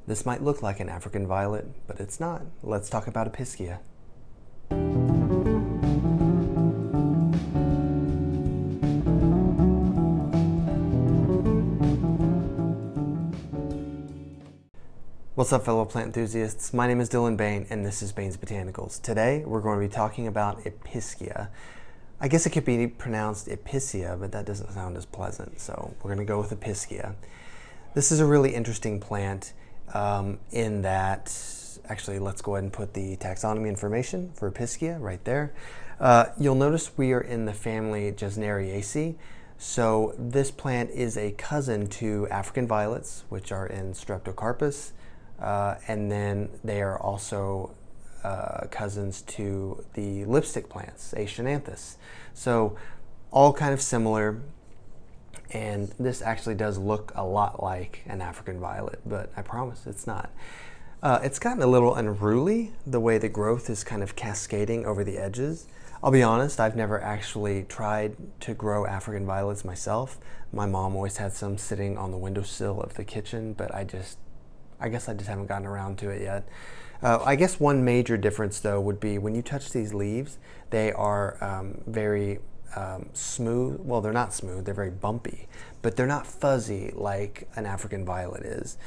This might look like an African violet, but it's not. Let's talk about Episcia. What's up, fellow plant enthusiasts? My name is Dylan Bain, and this is Bain's Botanicals. Today, we're going to be talking about Episcia. I guess it could be pronounced Episcia, but that doesn't sound as pleasant, so we're going to go with Episcia. This is a really interesting plant in that, actually, let's go ahead and put the taxonomy information for Episcia right there. You'll notice we are in the family Gesneriaceae. So this plant is a cousin to African violets, which are in Streptocarpus. And then they are also cousins to the lipstick plants, Aschenanthus. So all kind of similar, and this actually does look a lot like an African violet, but I promise it's not. It's gotten a little unruly, the way the growth is kind of cascading over the edges. I'll be honest, I've never actually tried to grow African violets myself. My mom always had some sitting on the windowsill of the kitchen, but I guess I just haven't gotten around to it yet. I guess one major difference, though, would be when you touch these leaves, they are very smooth. Well, they're not smooth, they're very bumpy, but they're not fuzzy like an African violet is,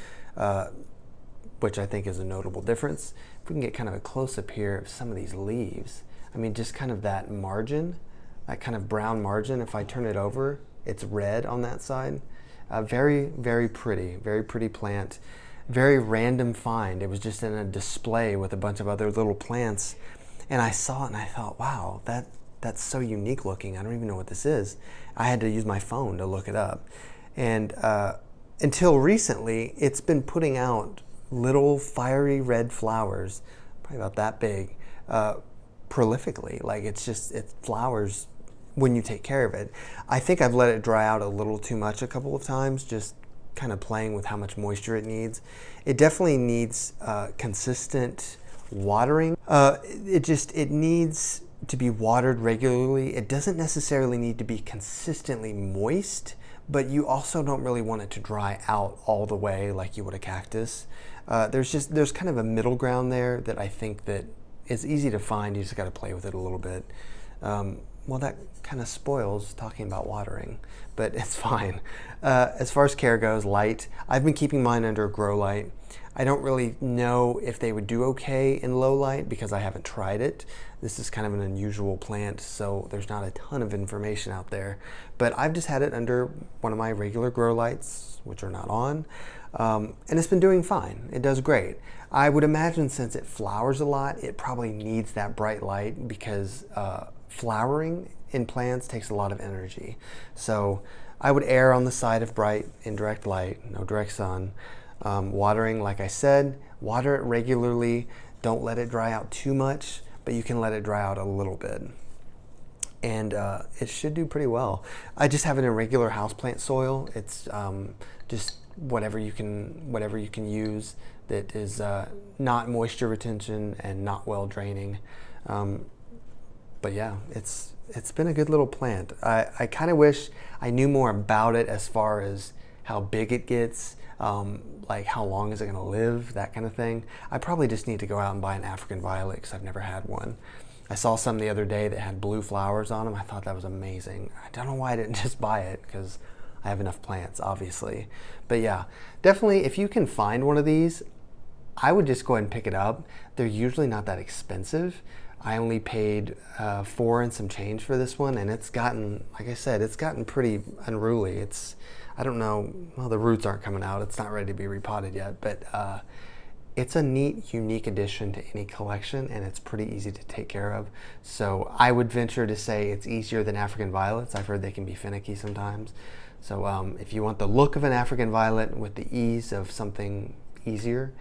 which I think is a notable difference. If we can get kind of a close-up here of some of these leaves, I mean, just kind of that margin, that kind of brown margin, if I turn it over, it's red on that side. Very, very pretty plant. Very random find. It was just in a display with a bunch of other little plants, and I saw it and I thought, wow, that's so unique looking. I don't even know what this is. I had to use my phone to look it up, and until recently, it's been putting out little fiery red flowers, probably about that big, prolifically. Like it flowers when you take care of it. I think I've let it dry out a little too much a couple of times, just kind of playing with how much moisture it needs. It definitely needs consistent watering. It needs to be watered regularly. It doesn't necessarily need to be consistently moist, but you also don't really want it to dry out all the way like you would a cactus. There's kind of a middle ground there that I think that is easy to find. You just got to play with it a little bit. Well, that kind of spoils talking about watering, but it's fine. As far as care goes, light. I've been keeping mine under a grow light. I don't really know if they would do okay in low light because I haven't tried it. This is kind of an unusual plant, so there's not a ton of information out there. But I've just had it under one of my regular grow lights, which are not on, and it's been doing fine. It does great. I would imagine since it flowers a lot, it probably needs that bright light because flowering in plants takes a lot of energy. So I would err on the side of bright indirect light, no direct sun. Watering, like I said, water it regularly. Don't let it dry out too much, but you can let it dry out a little bit. And it should do pretty well. I just have it in regular houseplant soil. It's just whatever you can use that is not moisture retention and not well draining. But yeah, it's been a good little plant. I kind of wish I knew more about it as far as how big it gets, like how long is it going to live, that kind of thing. I probably just need to go out and buy an African violet because I've never had one. I saw some the other day that had blue flowers on them. I thought that was amazing. I don't know why I didn't just buy it because I have enough plants, obviously. But yeah, definitely if you can find one of these, I would just go ahead and pick it up. They're usually not that expensive. I only paid $4 and some change for this one, and it's gotten, like I said, it's gotten pretty unruly. I don't know, well, the roots aren't coming out. It's not ready to be repotted yet, but it's a neat, unique addition to any collection, and it's pretty easy to take care of. So I would venture to say it's easier than African violets. I've heard they can be finicky sometimes. So if you want the look of an African violet with the ease of something easier,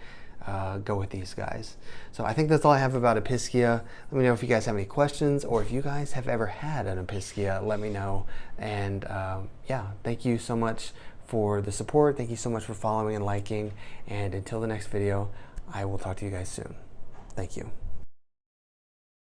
go with these guys. So I think that's all I have about Episcia. Let me know if you guys have any questions, or if you guys have ever had an Episcia, let me know. And yeah, thank you so much for the support. Thank you so much for following and liking. And until the next video, I will talk to you guys soon. Thank you.